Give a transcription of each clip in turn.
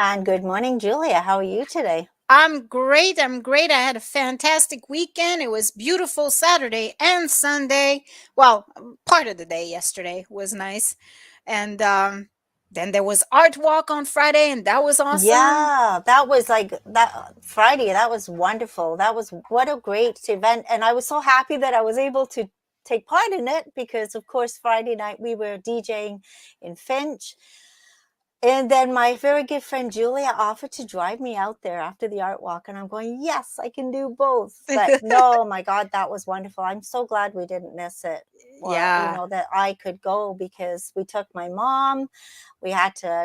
And good morning, Julia. How are you today? I'm great. I'm great. I had a fantastic weekend. It was beautiful Saturday and Sunday. Well, part of the day yesterday was nice. And then there was art walk on Friday, and that was awesome. Yeah, that was like that Friday. That was wonderful. That was what a great event. And I was so happy that I was able to take part in it because, of course, Friday night we were DJing in Finch. And then my very good friend Julia offered to drive me out there after the art walk. And I'm going, yes, I can do both. But no, my God, that was wonderful. I'm so glad we didn't miss it. Or, Yeah. that I could go because we took my mom.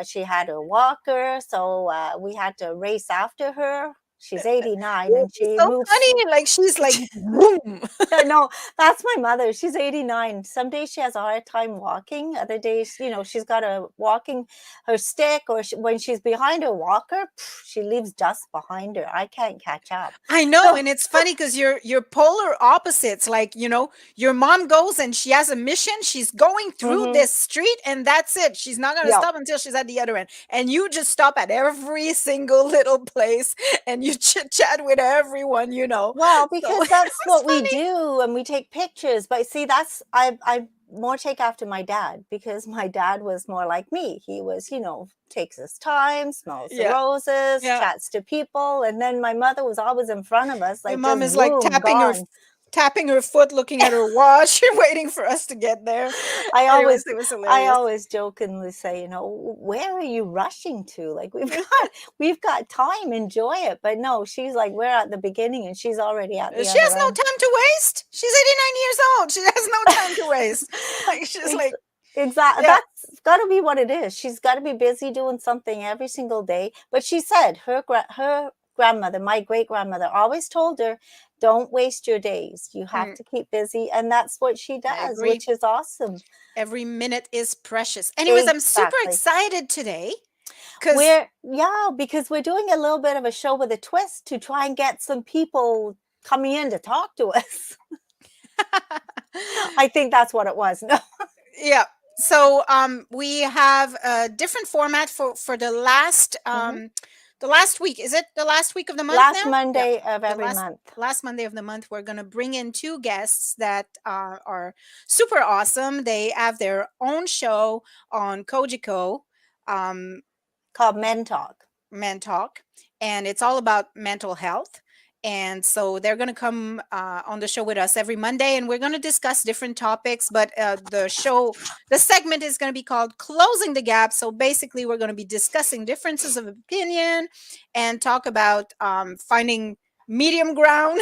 She had a walker. So we had to race after her. She's 89 and It's she so moves. funny. Like she's like, boom. Yeah, no, that's my mother. She's 89. Some days she has a hard time walking. Other days, she's got a walking her stick, or when she's behind her walker, she leaves dust behind her. I can't catch up. I know, So, and it's funny because you're polar opposites. Like, your mom goes and she has a mission. She's going through mhm, this street, and that's it. She's not gonna yeah. stop until she's at the other end. And you just stop at every single little place and you chit chat with everyone. Well, So because it that's was what we funny. do, and we take pictures. But see, that's I more take after my dad because my dad was more like me. He was, takes his time, smells the Yeah, roses, yeah. chats to people, and then my mother was always in front of us, Your like mom just is like boom, gone. tapping her foot, looking at her watch, waiting for us to get there. I Anyways, always it was I hilarious. always jokingly say, where are you rushing to? Like we've got time, enjoy it. But no, she's like, we're at the beginning and she's already at the She other has no end. time to waste. She's 89 years old. She has no time to waste. Like she's Ex- like, exactly. yeah, That's got to be what it is. She's got to be busy doing something every single day. But she said her grandmother, my great grandmother, always told her, "Don't waste your days. You have mm, to keep busy," and that's what she I does, agree. which is awesome. Every minute is precious. Anyways, I'm super Exactly. excited today because Because we're doing a little bit of a show with a twist to try and get some people coming in to talk to us. I think that's what it was. No. yeah. So we have a different format for Mhm. the last week. Is it the last week of the month Last now? Yeah. Monday of The every last month. last Monday of the month, we're gonna bring in two guests that are super awesome. They have their own show on Kojiko, um, Called Men Talk. Men Talk, and it's all about mental health. And so they're going to come on the show with us every Monday, and we're going to discuss different topics. But the segment is going to be called Closing the Gap. So basically, we're going to be discussing differences of opinion and talk about finding medium ground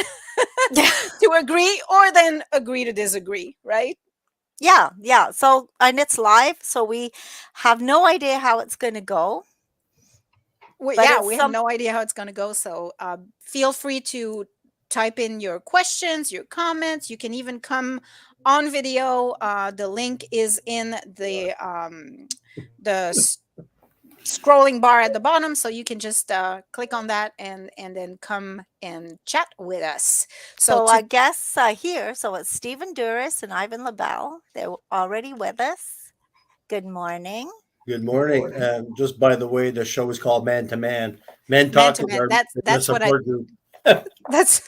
Yeah. to agree or then agree to disagree, right? Yeah, yeah. So, and it's live, so we have no idea how it's going to go, but Yeah, it's we have some no idea how it's going to go. So feel free to type in your questions, your comments. You can even come on video. The link is in the scrolling bar at the bottom, so you can just click on that and then come and chat with us. So so our to guests are here. So it's Stephen Duris and Ivan LaBelle. They're already with us. Good morning. Good morning. Just by the way, the show is called Man to Man. Men man Talk to is man, our the that's what I support group. that's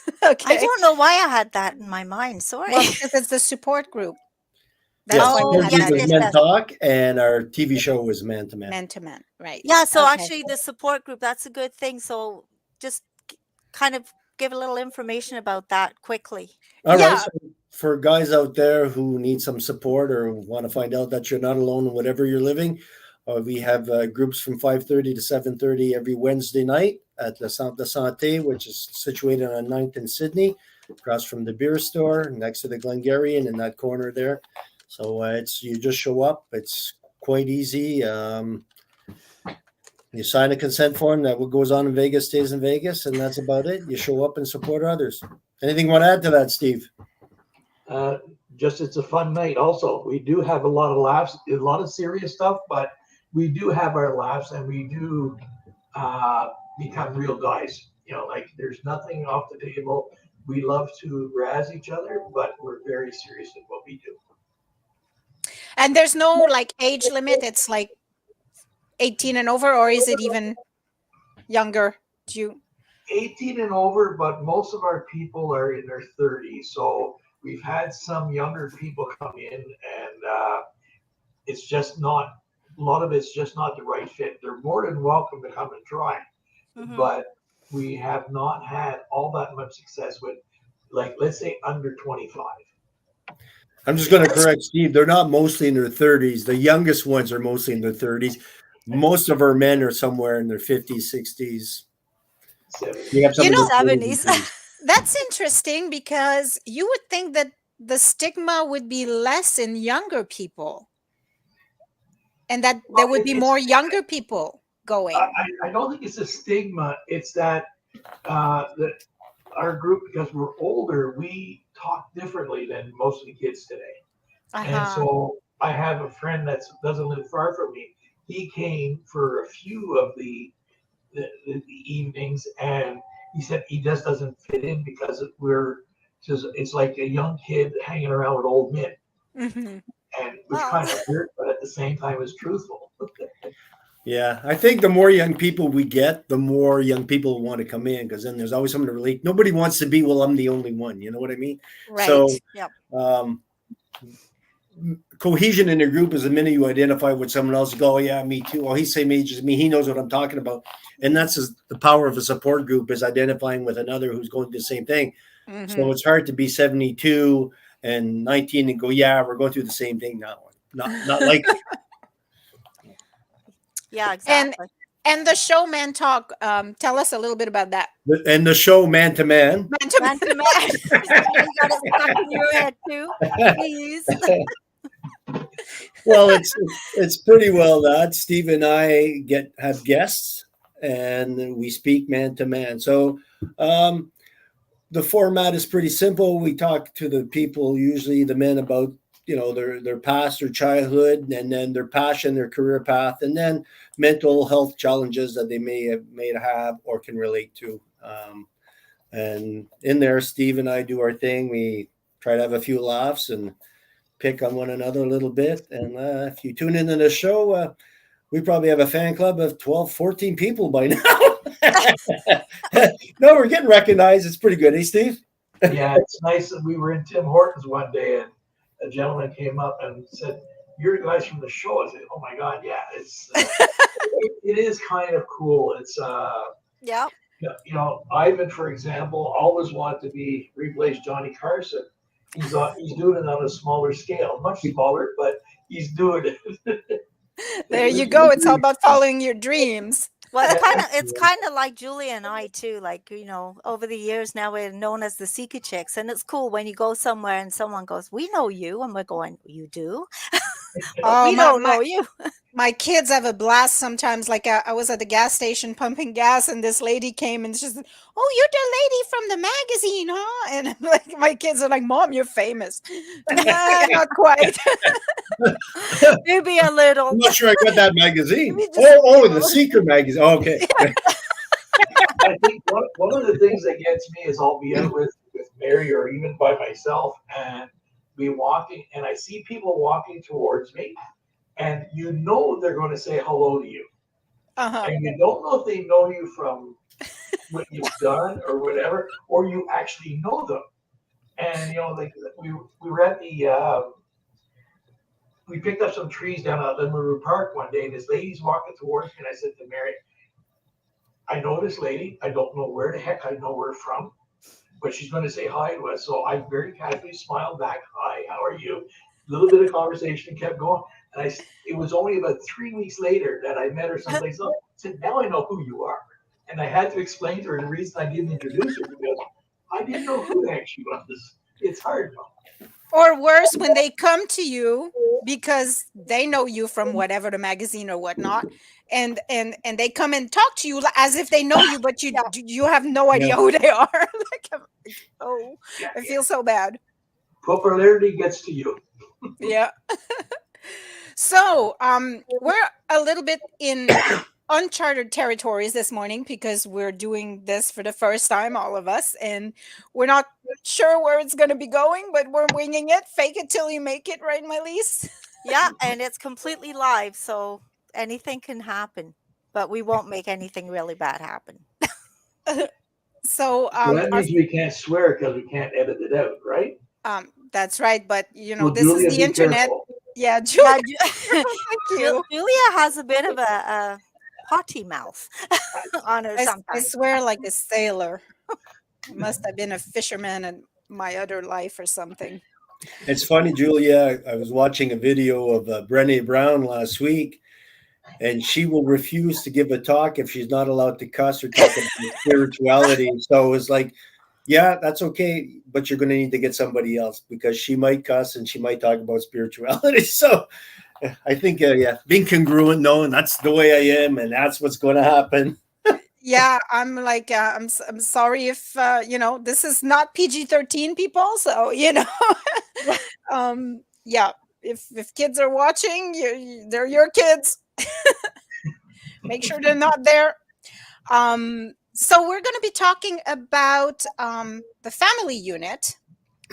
I okay. don't know why I had that in my mind. Sorry. Well, because it's the support group. That's Yes, why we Oh, support had group yes, that is yes, in Men yes. Talk, and our TV show is Man to Man. man to man, right? Yeah, so Okay. actually the support group, that's a good thing. So just kind of give a little information about that quickly. All right. Yeah. So for guys out there who need some support or want to find out that you're not alone in whatever you're living, we have groups from 5:30 to 7:30 every Wednesday night at La Centre de Santé, which is situated on 9th in Sydney, across from the beer store, next to the Glengarrian in that corner there. So it's you just show up. It's quite easy. You sign a consent form that what goes on in Vegas stays in Vegas, and that's about it. You show up and support others. Anything you want to add to that, Steve? Uh, just it's a fun night. Also, we do have a lot of laughs, a lot of serious stuff, but we do have our laughs, and we do uh, become real guys. Like there's nothing off the table. We love to razz each other, but we're very serious in what we do. And there's no like age limit. It's like 18 and over, or is it even? younger? Do you? 18 and over, but most of our people are in their 30s. So we've had some younger people come in, and it's just not, a lot of it's just not the right fit. They're more than welcome to come and try, but we have not had all that much success with, like, let's say under 25. I'm just going to correct Steve. They're not mostly in their 30s. The youngest ones are mostly in their 30s. Most of our men are somewhere in their 50s, 60s. We have some You in know, their 40s and 70s. 30s. that's interesting because you would think that the stigma would be less in younger people and that there would be more younger people going. I don't think it's a stigma. It's that that our group, because we're older, we talk differently than most of the kids today. And Uh-huh. so I have a friend that doesn't live far from me. He came for a few of the evenings, and he said he just doesn't fit in because it's like a young kid hanging around with old men, Mhm. and which Well, kind of weird, but at the same time is truthful. Yeah, I think the more young people we get, the more young people want to come in because then there's always something to relate. Nobody wants to be, well, I'm the only one. You know what I mean? Right. So, yep. um, cohesion in a group is the minute you identify with someone else, you go, oh, yeah, me too. Well, he's same age as me. He knows what I'm talking about. And that's the power of a support group is identifying with another who's going through the same thing. So Mhm. it's hard to be 72 and 19 and go, yeah, we're going through the same thing now. Not likely. Yeah, And exactly. and the show Man Talk, tell us a little bit about that. And the show Man to Man. Man to Man to man. You got it stuck in your head too. Please. Well, it's pretty well that Steve and I have guests and we speak man to man. So the format is pretty simple. We talk to the people, usually the men, about their past, their childhood, and then their passion, their career path, and then mental health challenges that they may have or can relate to. And in there, Steve and I do our thing. We try to have a few laughs and pick on one another a little bit. And if you tune into the show, we probably have a fan club of 12, 14 people by now. No, we're getting recognized. It's pretty good. Hey, Steve? Yeah, it's nice that we were in Tim Hortons one day, and a gentleman came up and said, "You're the guys from the show." I said, "Oh my God, yeah!" It's it is kind of cool. It's Yep. Ivan, for example, always wanted to replace Johnny Carson. He's doing it on a smaller scale, much smaller, but he's doing it. There you go. It's all about following your dreams. Well, Yeah. it's kind of like Julia and I too. Like, over the years now we're known as the Seeker Chicks, and it's cool when you go somewhere and someone goes, "We know you," and we're going, "You do?" But Oh, we don't know you. my kids have a blast sometimes. Like I was at the gas station pumping gas, and this lady came and she's, "Oh, you're the lady from the magazine, huh?" And I'm like, my kids are like, "Mom, you're famous." Nah, not quite. Maybe a I'm little. not sure I got that magazine. Maybe just The Seeker magazine. Oh, okay. I think one of the things that gets me is I'll be out with Mary or even by myself and be walking, and I see people walking towards me, and they're going to say hello to you, Uh-huh. and you don't know if they know you from what you've done or whatever, or you actually know them. And like we were at we picked up some trees down at Linwood Park one day, and this lady's walking towards me, and I said to Mary, "I know this lady. I don't know where the heck I know her from, but she's going to say hi to us." So I very casually smiled back. "Hi, how are you?" A little bit of conversation kept going. And it was only about 3 weeks later that I met her someplace else. I said, "Now I know who you are." And I had to explain to her the reason I didn't introduce her because I didn't know who the heck she was. It's hard. Or worse, when they come to you because they know you from whatever the magazine or whatnot, and they come and talk to you as if they know you, but Yeah. you have no idea Yeah. who they are. Like, oh, I feel so bad. Popularity gets to you. Yeah. So, we're a little bit in uncharted territories this morning because we're doing this for the first time, all of us, and we're not sure where it's going to be going, but we're winging it. Fake it till you make it, right, Mai-liis? Yeah, and it's completely live, so anything can happen. but we won't make anything really bad happen. So So that means we can't swear because we can't edit it out, right? that's right. But So this is Julia, the be internet. careful. Yeah, Julia, Yeah, thank you. Julia has a bit of a potty mouth on her I sometimes. swear like a sailor. I must have been a fisherman in my other life or something. It's funny, Julia. I was watching a video of Brené Brown last week, and she will refuse to give a talk if she's not allowed to cuss or talk about spirituality. So it's like, yeah, that's okay, but you're going to need to get somebody else because she might cuss and she might talk about spirituality. So I think, yeah, being congruent, knowing that's the way I am and that's what's going to happen. Yeah, I'm like, I'm sorry if this is not PG-13, people. So yeah, if kids are watching, they're your kids. Make sure they're not there. So we're going to be talking about the family unit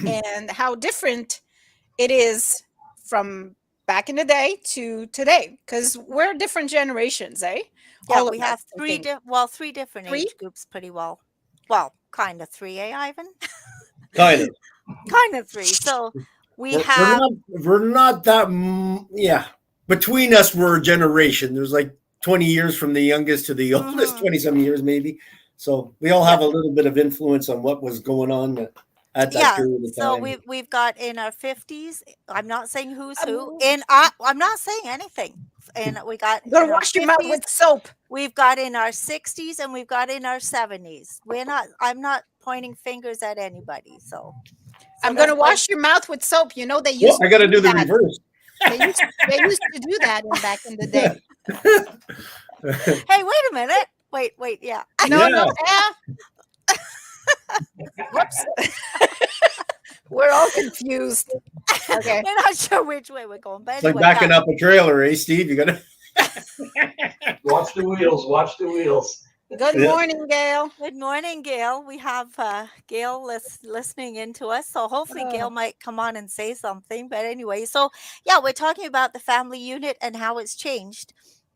and how different it is from back in the day to today, because we're different generations, eh? Yeah, All of we us, have I think. three different Three? age groups pretty well. Well, kind of three, Ivan? Kind of. Kind of three. So we We're have, not that, yeah. Between us, we're a generation. There's like 20 years from the youngest to the oldest, mhm, 20 some years maybe. So we all yeah, have a little bit of influence on what was going on at that yeah. period of So time. we've got in our 50s. I'm not saying who's who. Um, I'm not saying anything. And we got you gotta in our wash your mouth 50s. with soap. We've got in our 60s and we've got in our 70s. I'm not pointing fingers at anybody. So I'm there's gonna plenty. wash your mouth with soap. They Well, used I to got to do do the that. reverse. They used to do that back in the day. Hey, wait a minute. Wait, yeah. No, Yeah. yeah. Whoops. We're all confused. Okay. We're not sure which way we're going, but It's like anyway, backing yeah. up a trailer, eh, Steve? You got to. Watch the wheels. Watch the wheels. Good Yeah. morning, Gail. Good morning, Gail. We have Gail listening in to us. So hopefully Gail Oh. might come on and say something. But anyway, so yeah, we're talking about the family unit and how it's changed.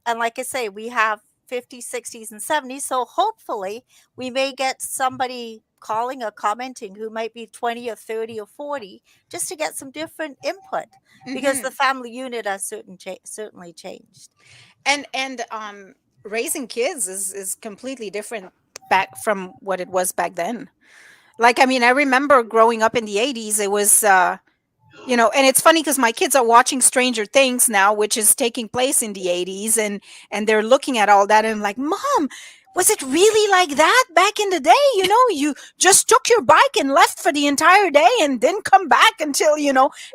And like I say, we have 50s, 60s, and 70s. So hopefully we may get somebody calling or commenting who might be 20 or 30 or 40 just to get some different input because Mhm. the family unit has certainly changed. And raising kids is completely different back from what it was back then. Like, I mean, I remember growing up in the 80s, it was and it's funny because my kids are watching Stranger Things now, which is taking place in the 80s, and they're looking at all that and I'm like, Mom, was it really like that back in the day? You just took your bike and left for the entire day and didn't come back until,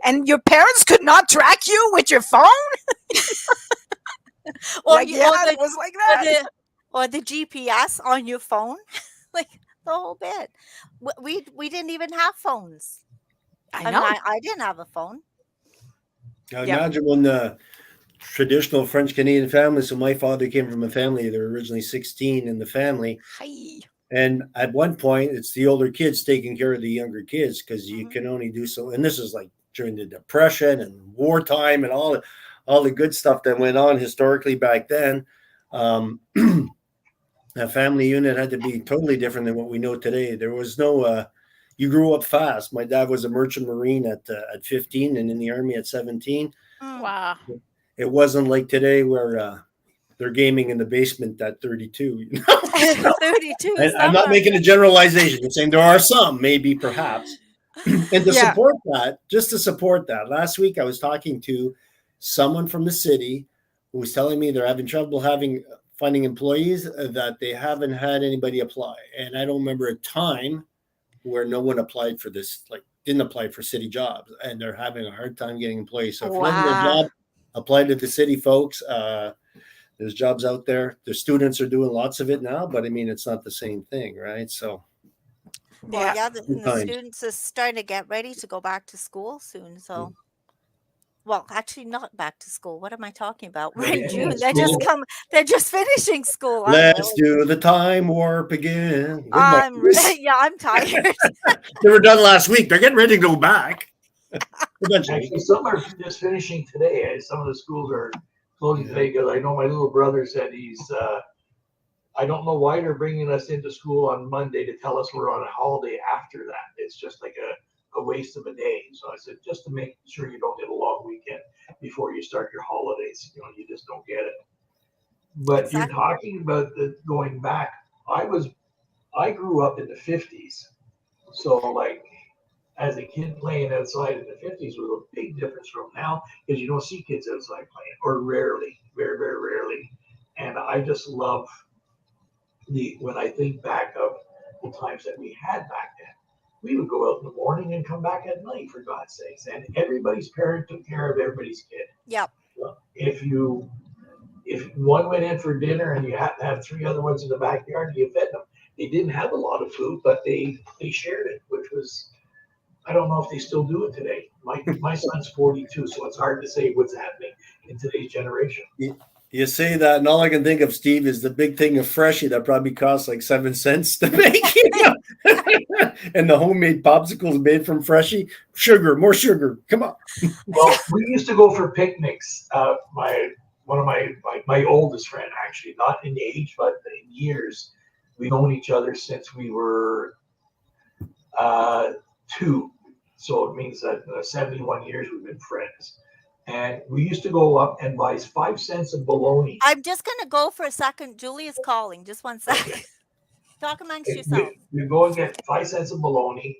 and your parents could not track you with your phone? Or Like, you, yeah, or it was like or that. or the GPS on your phone, like the whole bit. We didn't even have phones. I I mean, know. I didn't have a phone. Now Yeah. imagine when the traditional French Canadian family. So my father came from a family. There were originally 16 in the family. Hi. And at one point, it's the older kids taking care of the younger kids because you Mhm. can only do so. And this is like during the Depression and wartime and all the good stuff that went on historically back then. A family unit had to be totally different than what we know today. There was no. You grew up fast. My dad was a merchant marine at 15 and in the army at 17. Mm. Wow. It wasn't like today where they're gaming in the basement at 32. 32. I'm not Summer. making a generalization. I'm saying there are some, maybe, perhaps. And to Yeah. support that, just to support that, last week I was talking to someone from the city who was telling me they're having trouble finding employees, that they haven't had anybody apply. And I don't remember a time where no one applied for this, like didn't apply for city jobs, and they're having a hard time getting employees. So if you're looking for a Wow. job, apply to the city, folks. There's jobs out there. The students are doing lots of it now, but I mean, it's not the same thing, right? So Well, Yeah. yeah, and the sometimes. students are starting to get ready to go back to school soon. So, well, actually, not back to school. What am I talking about? We're in Yeah, June. school. They're just finishing school. I'm Let's really, do the time warp again. Good morning. yeah, I'm tired. They were done last week. They're getting ready to go back. Eventually. Actually, some are just finishing today. Some of the schools are closing today because I know my little brother said I don't know why they're bringing us into school on Monday to tell us we're on a holiday after that. It's just like a waste of a day. So I said, just to make sure you don't get a long weekend before you start your holidays. You just don't get it. But you're Exactly. talking about the going back. I grew up in the 50s. So like as a kid playing outside in the 50s was a big difference from now because you don't see kids outside playing, or rarely, very, very rarely. And I just love when I think back of the times that we had back then. We would go out in the morning and come back at night, for God's sakes. And everybody's parent took care of everybody's kid. Yep. If one went in for dinner and you had to have three other ones in the backyard, you fed them. They didn't have a lot of food, but they shared it, which was, I don't know if they still do it today. My son's 42, so it's hard to say what's happening in today's generation. You say that, and all I can think of, Steve, is the big thing of Freshie that probably costs like 7 cents to make. And the homemade popsicles made from Freshie. Sugar, more sugar. Come on. Well, we used to go for picnics. One of my oldest friend, actually, not in age, but in years. We've known each other since we were 2. So it means that 71 years we've been friends. And we used to go up and buy 5 cents of bologna. I'm just going to go for a second. Julie is calling. Just one second. Okay. Talk amongst yourselves. We go and get 5 cents of bologna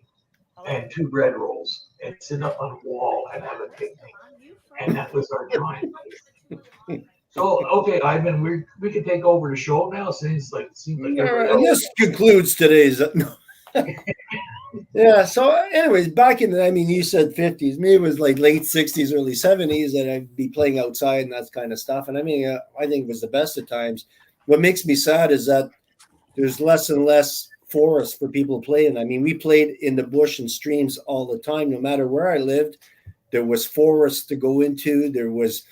and 2 bread rolls and sit up on a wall and have a picnic. And that was our time. So, okay, Ivan, we can take over the show now. Seems like this concludes today's. Yeah. So, anyways, back in you said 50s. Me, it was like late 60s, early 70s that I'd be playing outside and that kind of stuff. And I think it was the best of times. What makes me sad is that there's less and less forest for people playing. We played in the bush and streams all the time. No matter where I lived, there was forest to go into. There was,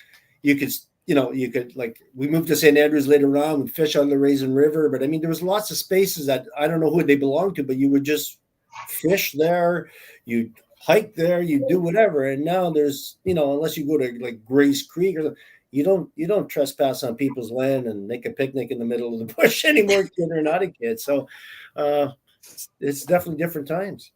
you could we moved to St. Andrews later on, we'd fish on the Raisin River. But there was lots of spaces that I don't know who they belonged to, but you would just fish there, you hike there, you do whatever. And now there's, unless you go to like Grace Creek or you don't trespass on people's land and make a picnic in the middle of the bush anymore, kid or not a kid. So it's definitely different times.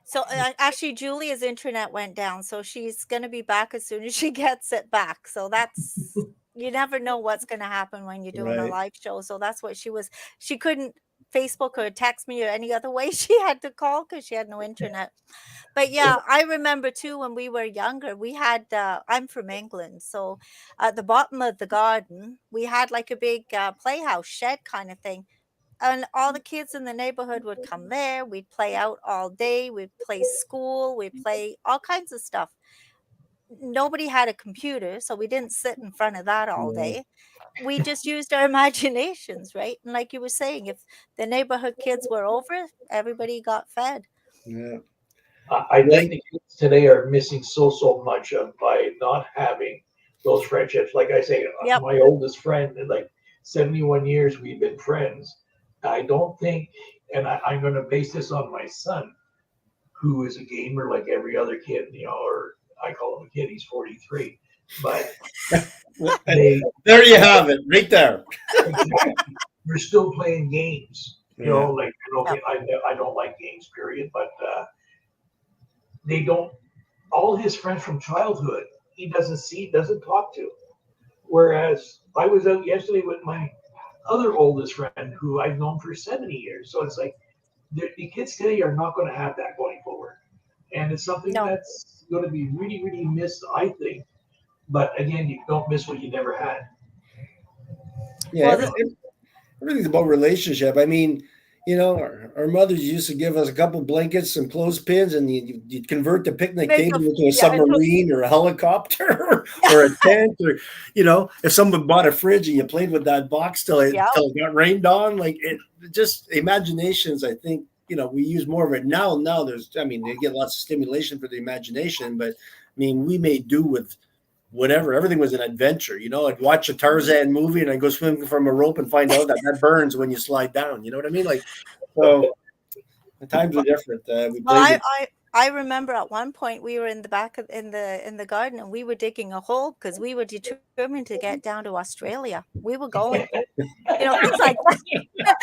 So actually, Julia's internet went down, so she's going to be back as soon as she gets it back. So that's, you never know what's going to happen when you're doing a live show. So that's what she couldn't Facebook or text me or any other way. She had to call because she had no internet. But yeah, I remember too, when we were younger, we had, I'm from England. So at the bottom of the garden, we had like a big playhouse shed kind of thing. And all the kids in the neighborhood would come there. We'd play out all day. We'd play school. We'd play all kinds of stuff. Nobody had a computer, so we didn't sit in front of that all day. We just used our imaginations, right? And like you were saying, if the neighborhood kids were over, everybody got fed. Yeah. I think the kids today are missing so much by not having those friendships. Like I say, my oldest friend, like 71 years we've been friends. I don't think, and I'm going to base this on my son, who is a gamer like every other kid, or I call him a kid, he's 43. But there you have it, right there. We're still playing games, I don't like games, period. But they don't, all his friends from childhood, he doesn't talk to. Whereas I was out yesterday with my other oldest friend who I've known for 70 years. So it's like the kids today are not going to have that going forward. And it's something that's going to be really, really missed, I think. But again, you don't miss what you never had. Yeah, everything's about relationship. Our mothers used to give us a couple blankets, some clothespins, and you'd convert the picnic table into a submarine or a helicopter or a tent, or if someone bought a fridge and you played with that box till it got rained on. Like it, just imaginations. I think we use more of it now. Now there's, they get lots of stimulation for the imagination, but we made do with whatever. Everything was an adventure. I'd watch a Tarzan movie and I'd go swimming from a rope and find out that burns when you slide down. You know what I mean? Like, so the times are different. I remember at one point we were in the back of in the garden, and we were digging a hole because we were determined to get down to Australia. We were going, things like that.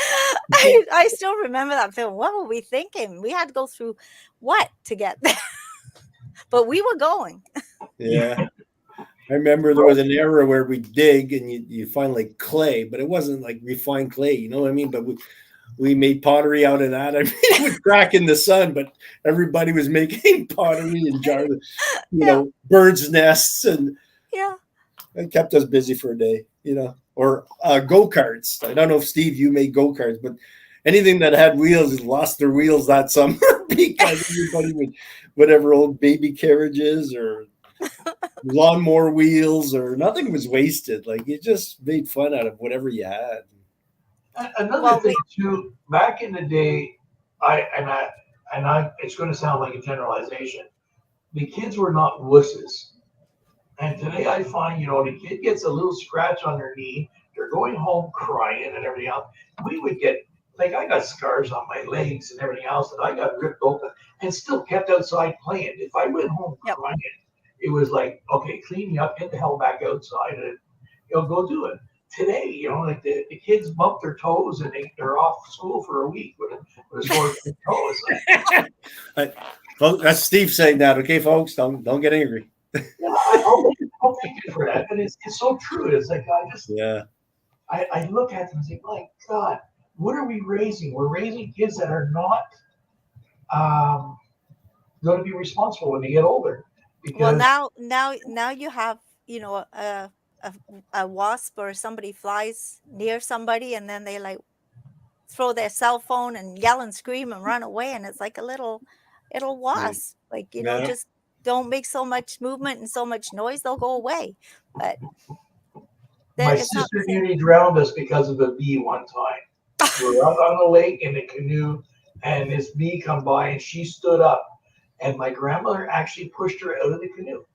I still remember that film. What were we thinking? We had to go through what to get there, but we were going. Yeah. I remember there was an era where we dig and you find like clay, but it wasn't like refined clay, you know what I mean? But we made pottery out of that. I mean, it would crack in the sun, but everybody was making pottery and jars, Yeah. birds' nests, and Yeah. it kept us busy for a day, Or go-karts. I don't know if Steve, you made go-karts, but anything that had wheels lost their wheels that summer because everybody would, whatever old baby carriages or lawnmower wheels or nothing was wasted. Like you just made fun out of whatever you had. Another thing too, back in the day, it's going to sound like a generalization. The kids were not wusses, and today I find the kid gets a little scratch on their knee, they're going home crying and everything else. We would get like I got scars on my legs and everything else, and I got ripped open and still kept outside playing. If I went home crying, it was like, okay, clean me up, get the hell back outside, and go do it. Today, like the kids bump their toes and they're off school for a week with a sore toes. That's Steve saying that. Okay, folks, don't get angry. I'll thank you for that, and it's so true. It's like I look at them and say, my God, what are we raising? We're raising kids that are not going to be responsible when they get older. Well, now you have a wasp or somebody flies near somebody, and then they like throw their cell phone and yell and scream and run away, and it's like a little wasp. Like just don't make so much movement and so much noise, they'll go away. But my sister nearly drowned us because of a bee one time. We were out on the lake in a canoe, and this bee come by, and she stood up, and my grandmother actually pushed her out of the canoe.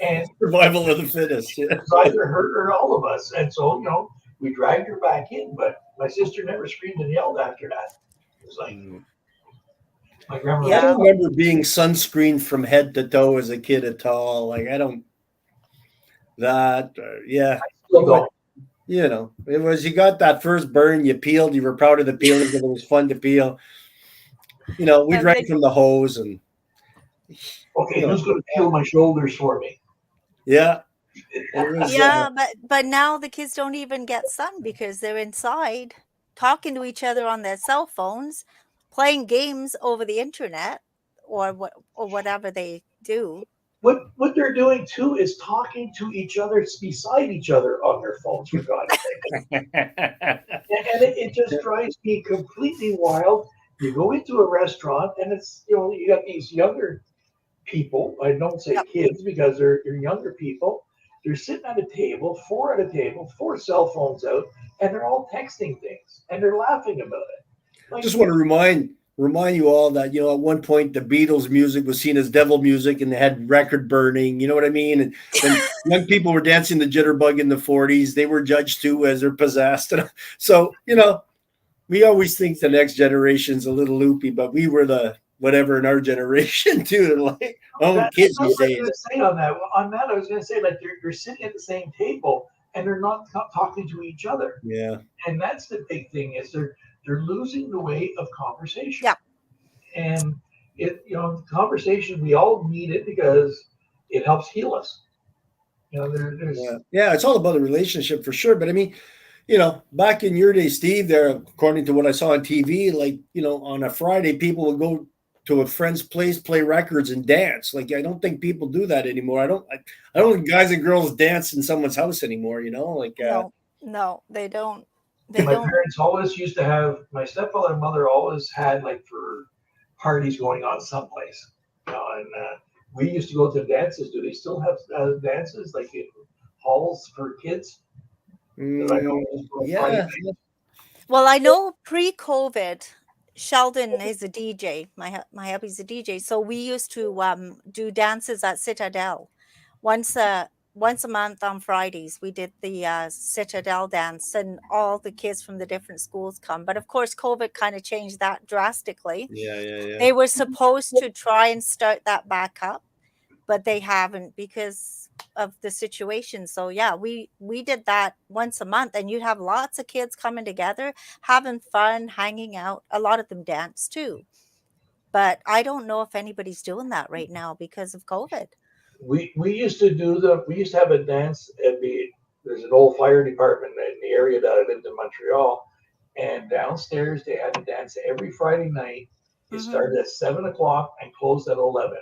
And survival of the fittest. Yeah. Either her or all of us. And so, we dragged her back in, but my sister never screamed and yelled after that. It was like my grandmother. I don't remember being sunscreened from head to toe as a kid at all. Like I don't. That yeah. I still don't. It was you got that first burn, you peeled, you were proud of the peeling because it was fun to peel. We drank from the hose and. Okay, who's going to peel my shoulders for me? Yeah. But now the kids don't even get sun because they're inside talking to each other on their cell phones, playing games over the internet or whatever they do. What they're doing too is talking to each other beside each other on their phones, for God's sake. And it just drives me completely wild. You go into a restaurant and it's you got these younger people. I don't say kids because they're younger people. They're sitting at a table, four at a table, four cell phones out, and they're all texting things and they're laughing about it. I just want to remind you all that at one point the Beatles music was seen as devil music and they had record burning. You know what I mean? And young people were dancing the jitterbug in the 40s. They were judged too as they're possessed. So we always think the next generation's a little loopy, but we were the whatever in our generation too. Like, kids these days. On that, I was going to say, like they're sitting at the same table and they're not talking to each other. Yeah, and that's the big thing is they're losing the way of conversation. Yeah, and conversation, we all need it because it helps heal us. It's all about the relationship for sure. But I mean, back in your day, Steve, there, according to what I saw on TV, like on a Friday, people would go to a friend's place, play records, and dance. Like I don't think people do that anymore. I don't think guys and girls dance in someone's house anymore. No, they don't. My parents always used to have. My stepfather and mother always had like for parties going on someplace. And we used to go to dances. Do they still have dances like in halls for kids? Yeah. Well, I know pre-COVID, Sheldon is a DJ. My hubby's a DJ, so we used to do dances at Citadel. Once once a month on Fridays, we did the Citadel dance, and all the kids from the different schools come. But of course, COVID kind of changed that drastically. Yeah. They were supposed to try and start that back up, but they haven't because of the situation. So yeah, we did that once a month, and you'd have lots of kids coming together, having fun, hanging out. A lot of them dance too. But I don't know if anybody's doing that right now because of COVID. We used to we used to have a dance at there's an old fire department in the area that I lived in Montreal, and downstairs they had a dance every Friday night. It started at 7 o'clock and closed at 11.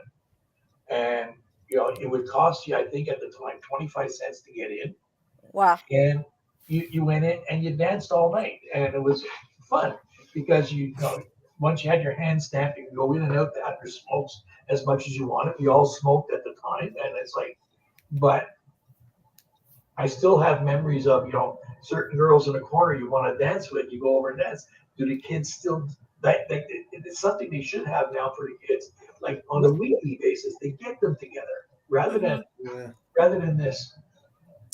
And it would cost you, I think at the time, 25 cents to get in. Wow. And you went in and you danced all night, and it was fun because once you had your hand stamped, you could go in and out after smokes as much as you wanted. We all smoked at the time, and it's like, but I still have memories of certain girls in the corner you want to dance with. You go over and dance. Do the kids still? It's something they should have now for the kids, like on a weekly basis. They get them together rather than this.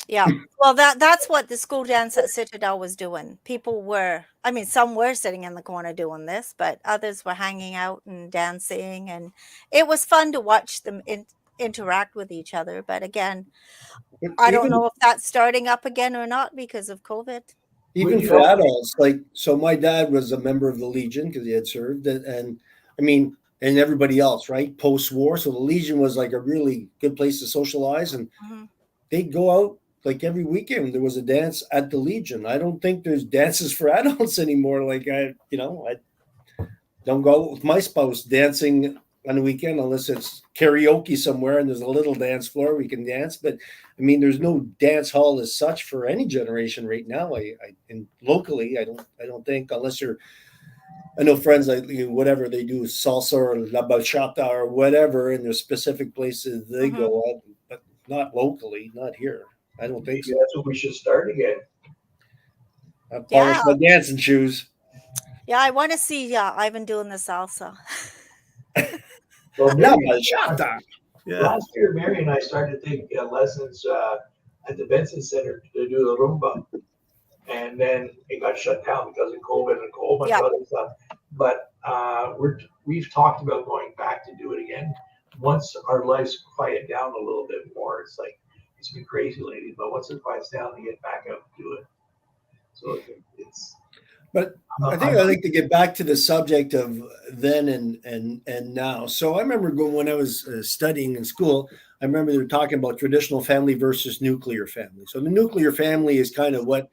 Yeah. Well, that's what the school dance at Citadel was doing. People were, I mean, some were sitting in the corner doing this, but others were hanging out and dancing, and it was fun to watch them interact with each other. But again, I don't know if that's starting up again or not because of COVID. Even for adults, like, so my dad was a member of the Legion because he had served, and I mean, and everybody else, right? Post-war, so the Legion was like a really good place to socialize, and they'd go out like every weekend. There was a dance at the Legion. I don't think there's dances for adults anymore. Like I don't go out with my spouse dancing on the weekend unless it's karaoke somewhere and there's a little dance floor we can dance. But I mean, there's no dance hall as such for any generation right now. And locally, I don't think, unless you're, I know friends like whatever they do, salsa or la bachata or whatever, and there's specific places they go out, but not locally, not here. I don't think so. That's what we should start again. I polish my dancing shoes. Yeah, I want to see Ivan doing the salsa. Well, Yeah. Last year, Mary and I started to take lessons at the Benson Center to do the Roomba. And then it got shut down because of COVID and a whole bunch of other stuff. But we've talked about going back to do it again. Once our lives quiet down a little bit more, it's like, it's been crazy lately, but once it quiets down, to get back out and do it. So it's. But I think I'd like to get back to the subject of then and now. So I remember when I was studying in school, I remember they were talking about traditional family versus nuclear family. So the nuclear family is kind of what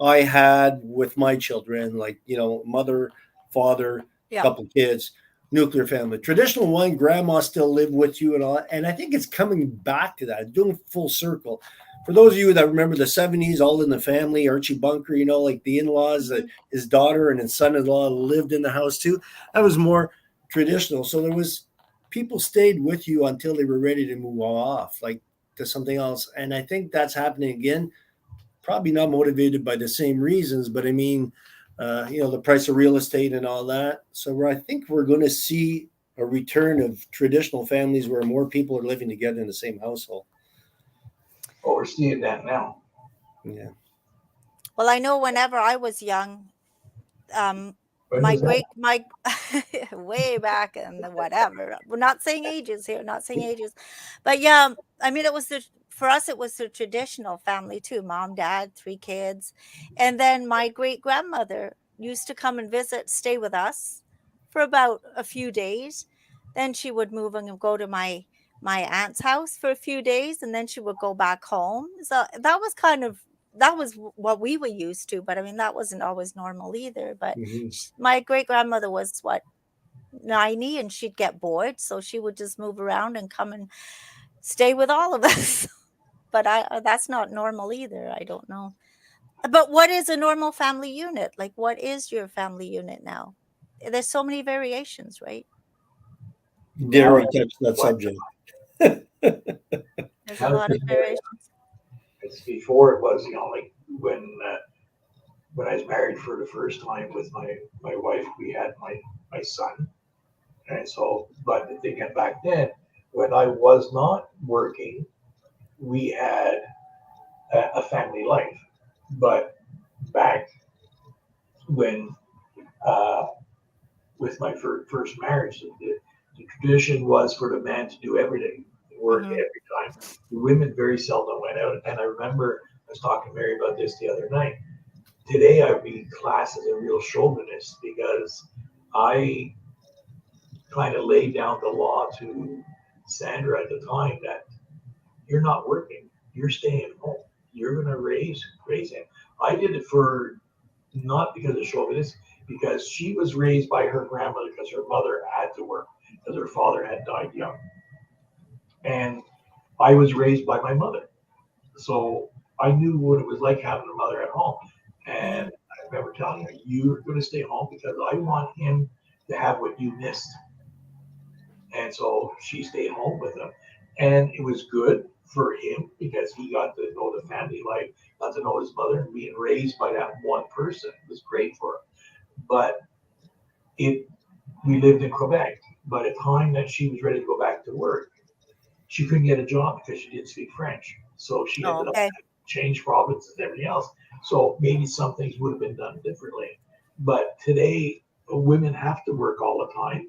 I had with my children, like, mother, father, couple kids, nuclear family. Traditional one, grandma still lived with you and all. And I think it's coming back to that, doing full circle. For those of you that remember the 70s, All in the Family, Archie Bunker, like the in-laws, his daughter and his son-in-law lived in the house too. That was more traditional. So people stayed with you until they were ready to move off, like to something else. And I think that's happening again, probably not motivated by the same reasons, but I mean, the price of real estate and all that. So I think we're going to see a return of traditional families where more people are living together in the same household. Oh, we're seeing that now. Yeah. Well, I know whenever I was young, way back in the whatever. We're not saying ages here, but yeah, I mean, for us, it was the traditional family too. Mom, dad, 3 kids. And then my great grandmother used to come and visit, stay with us for about a few days. Then she would move and go to my aunt's house for a few days, and then she would go back home. So that was what we were used to, but I mean, that wasn't always normal either. But my great grandmother was 90, and she'd get bored, so she would just move around and come and stay with all of us. But that's not normal either. I don't know. But what is a normal family unit? Like, what is your family unit now? There's so many variations, right? Dare I touch that subject? There's a lot of variations. It's before it was, like when I was married for the first time with my wife, we had my son. And so, but thinking back then, when I was not working, we had a family life. But back when, uh, with my first marriage, the tradition was for the man to do everything, work Mhm. every time. The women very seldom went out. And I remember I was talking to Mary about this the other night. Today I would be classed as a real chauvinist because I kind of laid down the law to Sandra at the time that you're not working, you're staying home, you're going to raise him. I did it for not because of chauvinist, because she was raised by her grandmother because her mother had to work because her father had died young, and I was raised by my mother, so I knew what it was like having a mother at home. And Mhm. I remember telling her, "You're going to stay home because I want him to have what you missed." And so she stayed home with him. And it was good for him because he got to know the family life, got to know his mother, and being raised by that one person was great for him. But it we lived in Quebec. By the time that she was ready to go back to work, she couldn't get a job because she didn't speak French. So she Oh, ended up okay. having to change provinces and everything else. So maybe some things would have been done differently. But today, women have to work all the time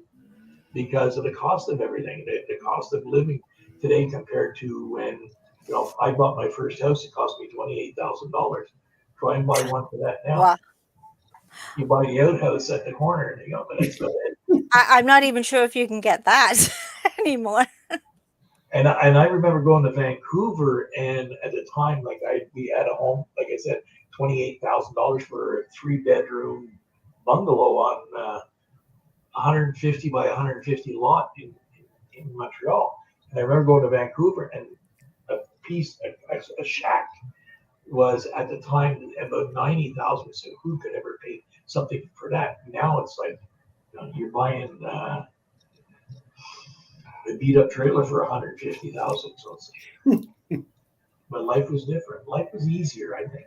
because of the cost of everything, the cost of living today compared to when, I bought my first house. It cost me $28,000. Try and buy one for that now. Wow. You buy the outhouse at the corner, but that's about it. I'm not even sure if you can get that anymore. And I remember going to Vancouver, and at the time, like I'd be at a home, like I said, $28,000 for a 3-bedroom bungalow on 150 by 150 lot in Montreal. And I remember going to Vancouver, and a shack was at the time about 90,000. So who could ever pay something for that? Now it's like, you're buying a beat up trailer for 150,000. So it's but life was different. Life was easier, I think.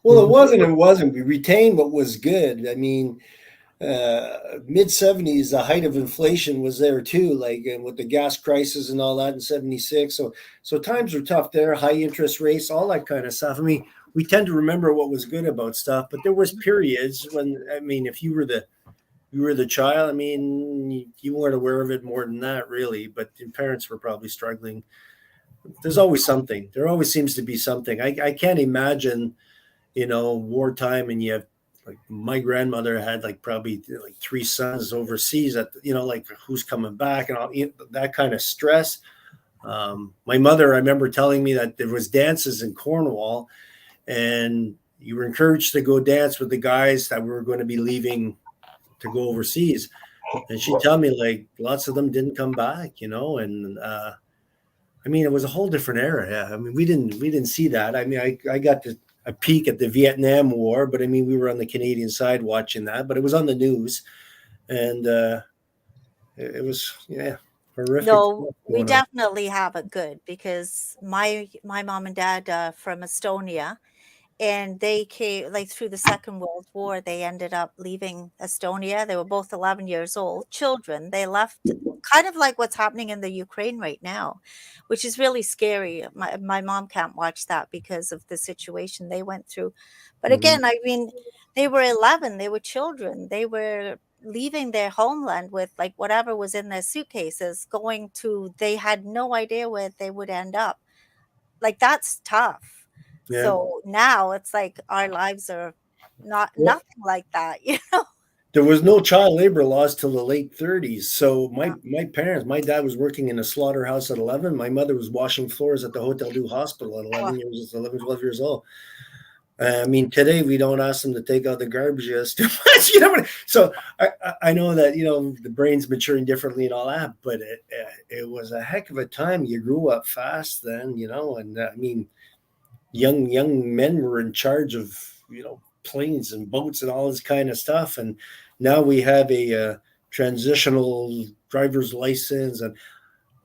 Well, it wasn't. It wasn't. We retained what was good. I mean, mid '70s, the height of inflation was there too, like and with the gas crisis and all that in '76. So times were tough there. High interest rates, all that kind of stuff. I mean, we tend to remember what was good about stuff, but there was periods when, I mean, if you were the child, I mean, you weren't aware of it more than that, really. But your parents were probably struggling. There's always something. There always seems to be something. I can't imagine, wartime, and you have like my grandmother had like probably like 3 sons overseas at, like who's coming back and all that kind of stress. My mother, I remember telling me that there was dances in Cornwall, and you were encouraged to go dance with the guys that were going to be leaving to go overseas. And she'd tell me like lots of them didn't come back, and I mean, it was a whole different era. Yeah. I mean, we didn't see that. I mean, I got a peek at the Vietnam War, but I mean, we were on the Canadian side watching that, but it was on the news, and it was, yeah, horrific No, stuff we going on. definitely have it good because my mom and dad from Estonia, and they came like through the Second World War. They ended up leaving Estonia. They were both 11 years old, children. They left kind of like what's happening in the Ukraine right now, which is really scary. My mom can't watch that because of the situation they went through. But Mhm. again, I mean, they were 11, they were children. They were leaving their homeland with like whatever was in their suitcases, going to, they had no idea where they would end up. Like that's tough. Yeah. So now it's like our lives are Well, nothing like that, you know? there was no child labor laws till the late 30s. So Yeah. my parents, my dad was working in a slaughterhouse at 11. My mother was washing floors at the Hotel du Hospital at Well, 11, 12 years old. I mean, today we don't ask them to take out the garbage as too much, So I know that the brain's maturing differently and all that, but it was a heck of a time. You grew up fast then, and I mean, young men were in charge of planes and boats and all this kind of stuff, and now we have a transitional driver's license, and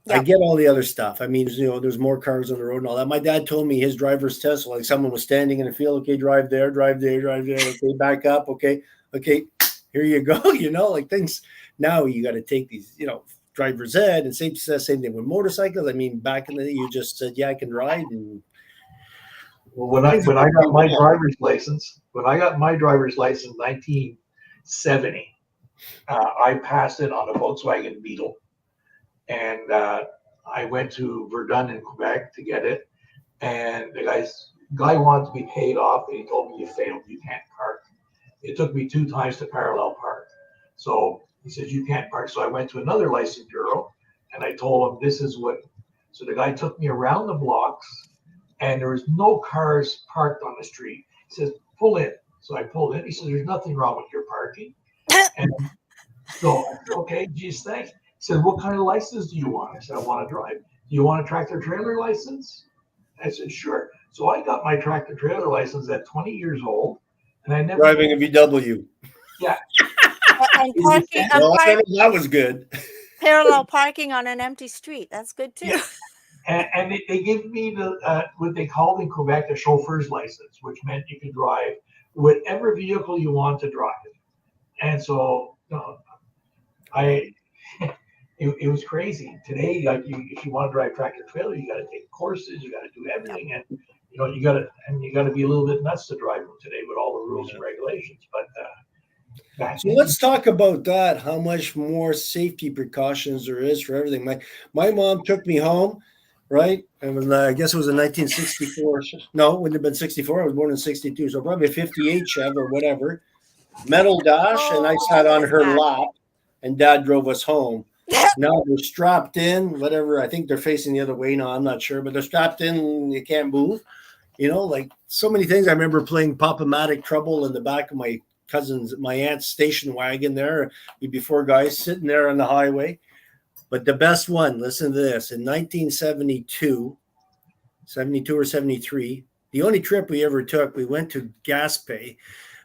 I yeah. get all the other stuff. I mean, there's more cars on the road and all that. My dad told me his driver's test, like someone was standing in the field. Okay, drive there, drive there, drive there. Okay, back up. Okay, here you go. Like things now, you got to take these, driver's ed and safety test. Same thing with motorcycles. I mean, back in the day, you just said, "Yeah, I can ride." And Well, when I got my driver's license, in 1970, I passed it on a Volkswagen Beetle, and I went to Verdun in Quebec to get it, and the guy wanted to be paid off, and he told me, "You failed, you can't park." It took me 2 times to parallel park, so he says you can't park. So I went to another license bureau, and I told him this is what. So the guy took me around the blocks, and there was no cars parked on the street. He says, "Pull in." So I pulled in. He says, "There's nothing wrong with your parking." And so I said, "Okay, geez, thanks." He said, "What kind of license do you want?" I said, "I want to drive." "Do you want a tractor trailer license?" I said, "Sure." So I got my tractor trailer license at 20 years old, and I never driving a VW. Yeah. And parking, Well, that was good. Parallel parking on an empty street. That's good too. Yeah. And they gave me the what they called in Quebec a chauffeur's license, which meant you could drive whatever vehicle you want to drive. And so, it was crazy. Today, like if you want to drive tractor trailer, you got to take courses, you got to do everything, and you got to be a little bit nuts to drive them today with all the rules and regulations. But so let's talk about that. How much more safety precautions there is for everything. My mom took me home, right? And I guess it was in 1964. No, it wouldn't have been 64. I was born in 62, so probably a 58 Chev or whatever. Metal dash, and I sat on her lap, and Dad drove us home. Now they're strapped in, whatever. I think they're facing the other way now. I'm not sure, but they're strapped in. You can't move. Like so many things. I remember playing Pop-O-Matic Trouble in the back of my aunt's station wagon there. We'd be 4 guys sitting there on the highway. But the best one, listen to this. In 1972 or 73, the only trip we ever took, we went to Gaspé.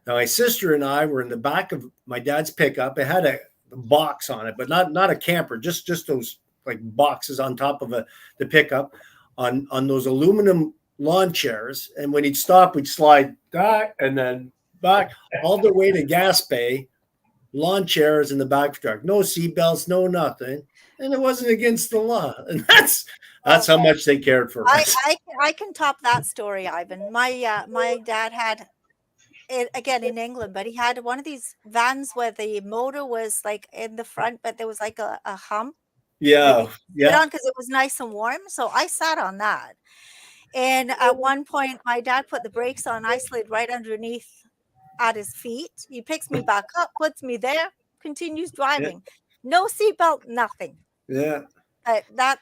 Now, my sister and I were in the back of my dad's pickup. It had a box on it, but not a camper, just those like boxes on top of the pickup on those aluminum lawn chairs. And when he'd stop, we'd slide back and then back all the way to Gaspé, lawn chairs in the back truck, no seatbelts, no nothing. And it wasn't against the law. And that's how much they cared for us. I can top that story, Ivan. My dad had it again in England, but he had one of these vans where the motor was like in the front, but there was like a hump. Yeah. Because it was nice and warm. So I sat on that. And at one point, my dad put the brakes on. I slid right underneath at his feet. He picks me back up, puts me there, continues driving. No seatbelt, nothing. Yeah. That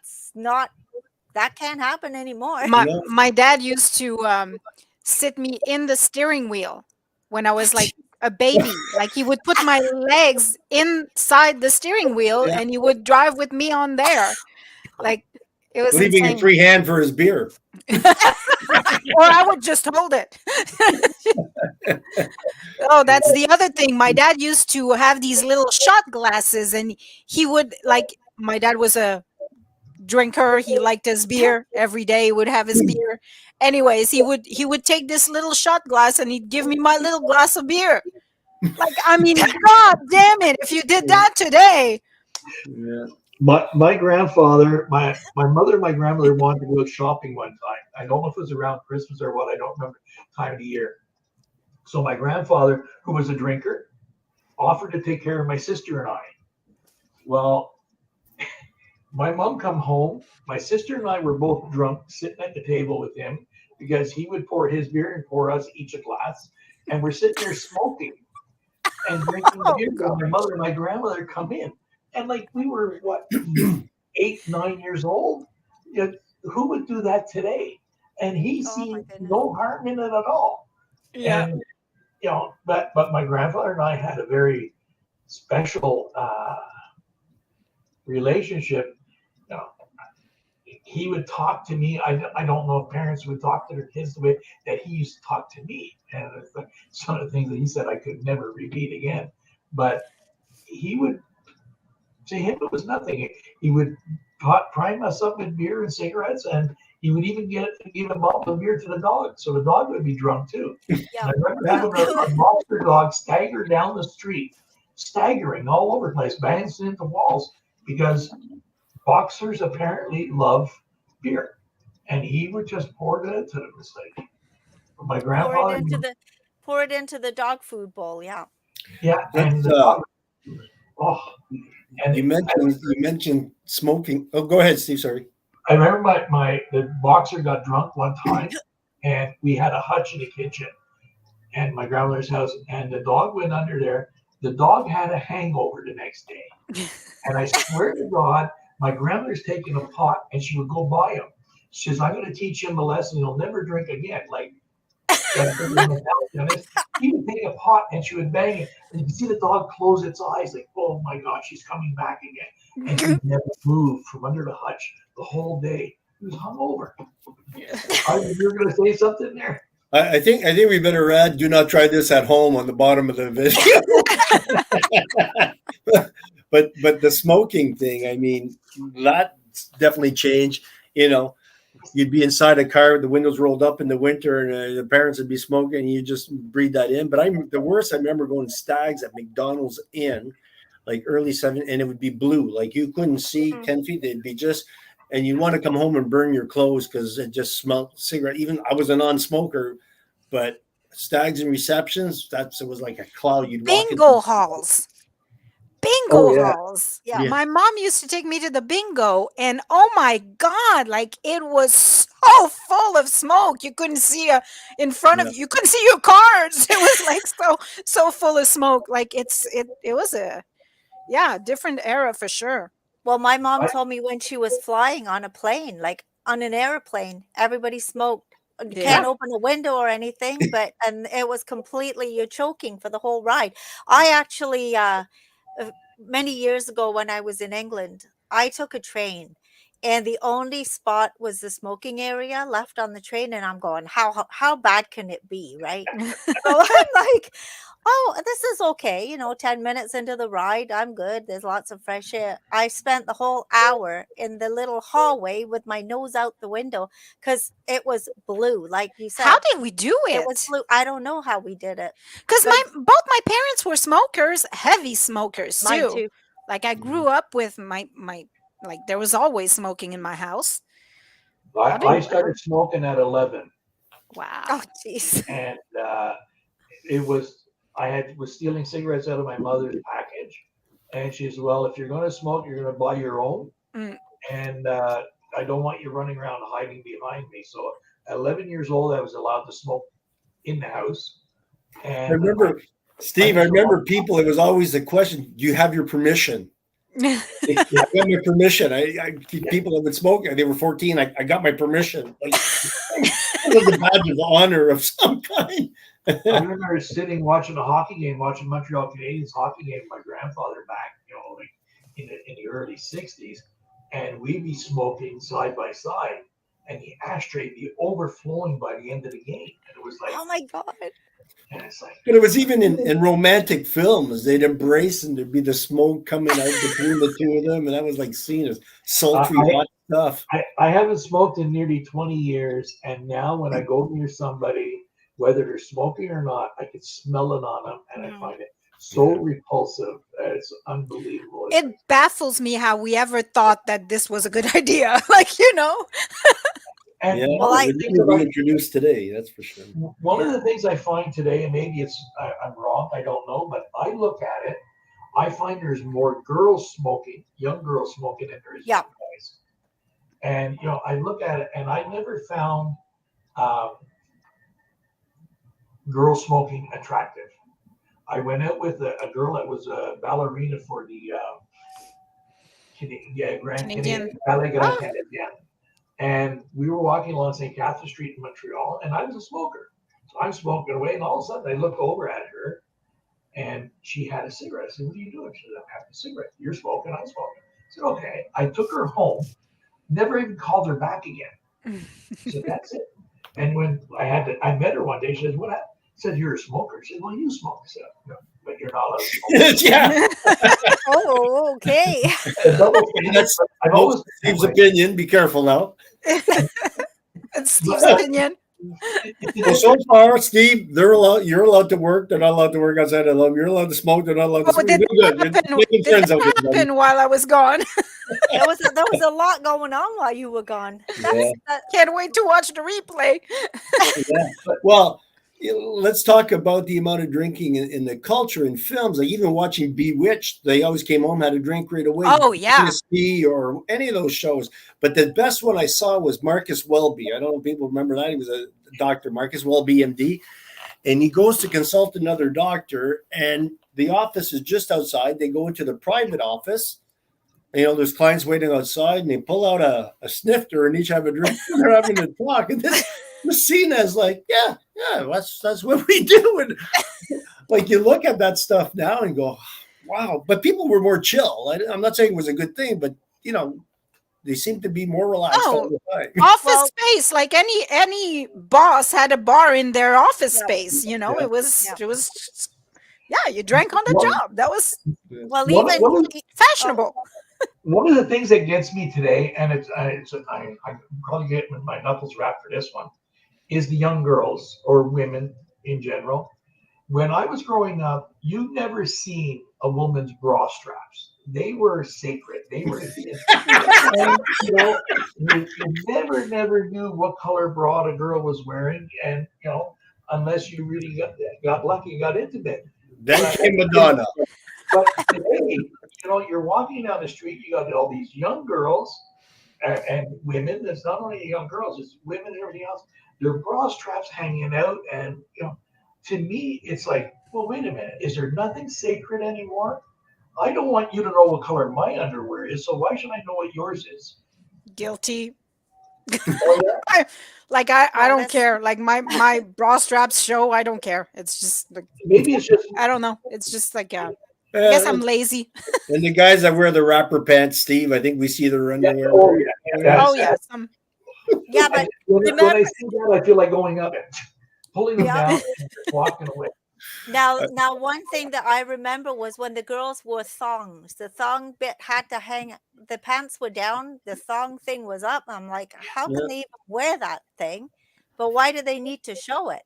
can't happen anymore. My dad used to sit me in the steering wheel when I was like a baby. Like he would put my legs inside the steering wheel and he would drive with me on there. Like it was leaving a free hand for his beer. Or I would just hold it. Oh, that's the other thing. My dad used to have these little shot glasses, and he would my dad was a drinker. He liked his beer every day. He would have his beer. Anyways, he would take this little shot glass and he'd give me my little glass of beer. Like, I mean, God damn it, if you did that today. Yeah. My grandfather, my mother and my grandmother wanted to go shopping one time. I don't know if it was around Christmas or what. I don't remember the time of the year. So my grandfather, who was a drinker, offered to take care of my sister and I. Well, my mom come home. My sister and I were both drunk, sitting at the table with him because he would pour his beer and pour us each a glass. And we're sitting there smoking and drinking beer. And my mother and my grandmother come in. And like we were, what, 8, 9 years old? Who would do that today? And he seen no harm in it at all. Yeah. And, but my grandfather and I had a very special relationship. He would talk to me. I don't know if parents would talk to their kids the way that he used to talk to me. And it's like some of the things that he said I could never repeat again. But he would, to him, it was nothing. He would prime us up with beer and cigarettes, and he would even give a bottle of beer to the dog, so the dog would be drunk too. Yeah. I remember having a monster dog stagger down the street, staggering all over the place, bouncing into walls. because boxers apparently love beer, and he would just pour it into them. It's like my grandfather. Pour it into the dog food bowl. Yeah. Yeah, and That's, the dog. Oh, and you mentioned smoking. Oh, go ahead, Steve. Sorry. I remember the boxer got drunk one time, and we had a hutch in the kitchen, and my grandmother's house, and the dog went under there. The dog had a hangover the next day, and I swear to God, my grandmother's taking a pot, and she would go by him. She says, "I'm going to teach him a lesson. He'll never drink again." Like, he would take a pot and she would bang it, and you could see the dog close its eyes, like, "Oh my God, she's coming back again." And he never moved from under the hutch the whole day. He was hungover. You were going to say something there? I think we better add "do not try this at home" on the bottom of the video. but the smoking thing, I mean, that's definitely changed. You know, you'd be inside a car with the windows rolled up in the winter, and the parents would be smoking, and you just breathe that in. But the worst, I remember going to stags at McDonald's Inn, like early 70s, and it would be blue. Like you couldn't see 10 feet. They'd be just, and you want to come home and burn your clothes because it just smelled cigarette. Even I was a non-smoker, but stags and receptions, it was like a cloud. You'd walk Bingo into halls. Oh, yeah. Halls. Yeah. My mom used to take me to the bingo, and oh my God, like it was so full of smoke. You couldn't see in front of you. You couldn't see your cards. It was like so full of smoke. Like it was a different era for sure. Well, my mom told me when she was flying on a plane, like on an airplane, everybody smoked. You can't open a window or anything, and it was completely, you're choking for the whole ride. I actually, many years ago when I was in England, I took a train, and the only spot was the smoking area left on the train, and I'm going, how bad can it be, right? So I'm like, oh, this is okay. 10 minutes into the ride, I'm good. There's lots of fresh air. I spent the whole hour in the little hallway with my nose out the window because it was blue, like you said. How did we do it? It was blue. I don't know how we did it. Because both my parents were smokers, heavy smokers Mine too. too. Like I grew up with my like there was always smoking in my house. I started smoking at 11. Wow. Oh, jeez. And I was stealing cigarettes out of my mother's package, and she said, "Well, if you're going to smoke, you're going to buy your own, and I don't want you running around hiding behind me." So at 11 years old, I was allowed to smoke in the house. And I remember, Steve, people, it was always the question, "Do you have your permission?" I got my permission. People have been smoking. They were 14. I got my permission. Like, it was a badge of honor of some kind. I remember sitting watching watching Montreal Canadiens hockey game with my grandfather back, like in the early 60s, and we'd be smoking side by side, and the ashtray be overflowing by the end of the game. And it was like, Oh my God. and it's like, But it was even in romantic films. They'd embrace and there'd be the smoke coming out between the two of them. And that was like seen as sultry hot stuff. I haven't smoked in nearly 20 years. And now when I go near somebody, whether they're smoking or not, I can smell it on them. And I find it so repulsive. It's unbelievable. It baffles me how we ever thought that this was a good idea. And we introduced today, that's for sure. One of the things I find today, and maybe I'm wrong, I don't know, but I look at it, I find there's more girls smoking, young girls smoking than there is young guys. And I look at it, and I never found girls smoking attractive. I went out with a girl that was a ballerina for the Grand Canadian Ballet Canadian. And we were walking along St. Catherine Street in Montreal, and I was a smoker. So I'm smoking away, and all of a sudden I look over at her, and she had a cigarette. I said, "What are you doing?" She said, "I'm having a cigarette." "You're smoking, I'm smoking." I said, "Okay." I took her home, never even called her back again. So that's it. And when I met her one day, she said, "What happened?" I said, "You're a smoker." She said, "Well, you smoke." I said, "No, but you're not allowed to smoke." Yeah. Oh, okay. That's Steve's opinion. Be careful now. It's Steve's opinion. Well, so far, Steve, you're allowed to work. They're not allowed to work outside of them. You're allowed to smoke. They're not allowed to Oh, smoke. did You're that good. happen? You're making Did friends out that there, buddy. happen while I was gone? There was a lot going on while you were gone. Yeah. Can't wait to watch the replay. Yeah. Well, let's talk about the amount of drinking in the culture in films. Like even watching Bewitched, they always came home, had a drink right away. Oh, yeah. Dynasty or any of those shows. But the best one I saw was Marcus Welby. I don't know if people remember that. He was a doctor, Marcus Welby, MD. And he goes to consult another doctor, and the office is just outside. They go into the private office. There's clients waiting outside, and they pull out a snifter and each have a drink. And they're having a talk. And this Messina is like, yeah, that's what we do. And like you look at that stuff now and go, wow. But people were more chill. I'm not saying it was a good thing, but they seem to be more relaxed all the time. Office space, like any boss had a bar in their office space. It was. Yeah, you drank on the job. That was fashionable. One of the things that gets me today, and I'm probably getting my knuckles wrapped for this one, is the young girls or women in general. When I was growing up, you never seen a woman's bra straps. They were sacred. They were, and, you never knew what color bra a girl was wearing, and unless you really got lucky, got into bed. Then came Madonna. But today, you're walking down the street, you got all these young girls and women. It's not only young girls, it's women and everything else. Their bra straps hanging out. And, to me, it's like, well, wait a minute. Is there nothing sacred anymore? I don't want you to know what color my underwear is. So why should I know what yours is? Guilty. Oh, yeah? I don't care. Like my bra straps show. I don't care. It's just like, maybe it's just, I don't know. It's just like, I guess I'm lazy. And the guys that wear the wrapper pants, Steve, I think we see their underwear. Oh, yeah. Oh, yeah. Yeah, but when I see that, I feel like going up and pulling them down and just walking away. Now, one thing that I remember was when the girls wore thongs. The thong bit had to hang. The pants were down. The thong thing was up. I'm like, how can they even wear that thing? But why do they need to show it?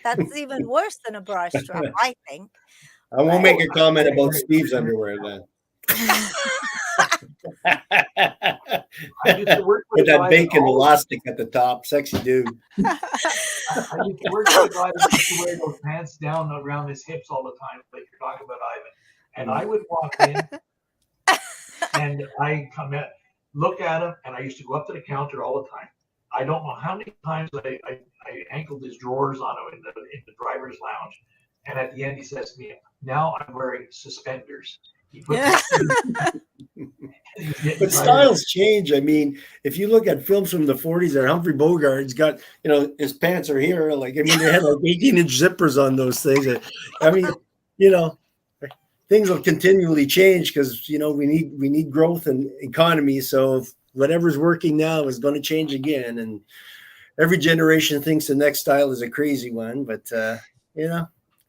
That's even worse than a bra strap, I think. I won't make a comment about Steve's underwear then. With that bacon elastic at the top, sexy dude. I used to work with a guy that used to wear those pants down around his hips all the time, like you're talking about, Ivan. And I would walk in and I come in, look at him, and I used to go up to the counter all the time. I don't know how many times I ankled his drawers on him in the driver's lounge. And at the end, he says to me, now I'm wearing suspenders. But styles change. I mean, if you look at films from the 40s, or Humphrey Bogart's got, his pants are here. They had like 18-inch zippers on those things. I mean, things will continually change because, we need growth and economy. So whatever's working now is going to change again. And every generation thinks the next style is a crazy one, but,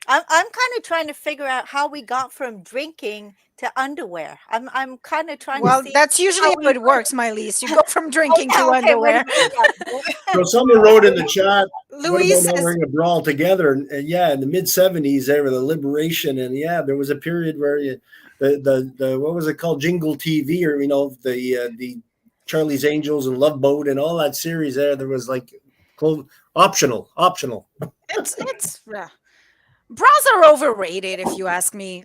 I'm kind of trying to figure out how we got from drinking to underwear. I'm kind of trying to see. Well, that's usually how it works, Mai-liis. You go from drinking to underwear. So someone wrote in the chat, Louise not wearing a bra altogether. And in the mid-70s, there was the liberation. And there was a period where the what was it called? Jingle TV, or, the Charlie's Angels and Love Boat and all that series there was like optional. It's bras are overrated, if you ask me.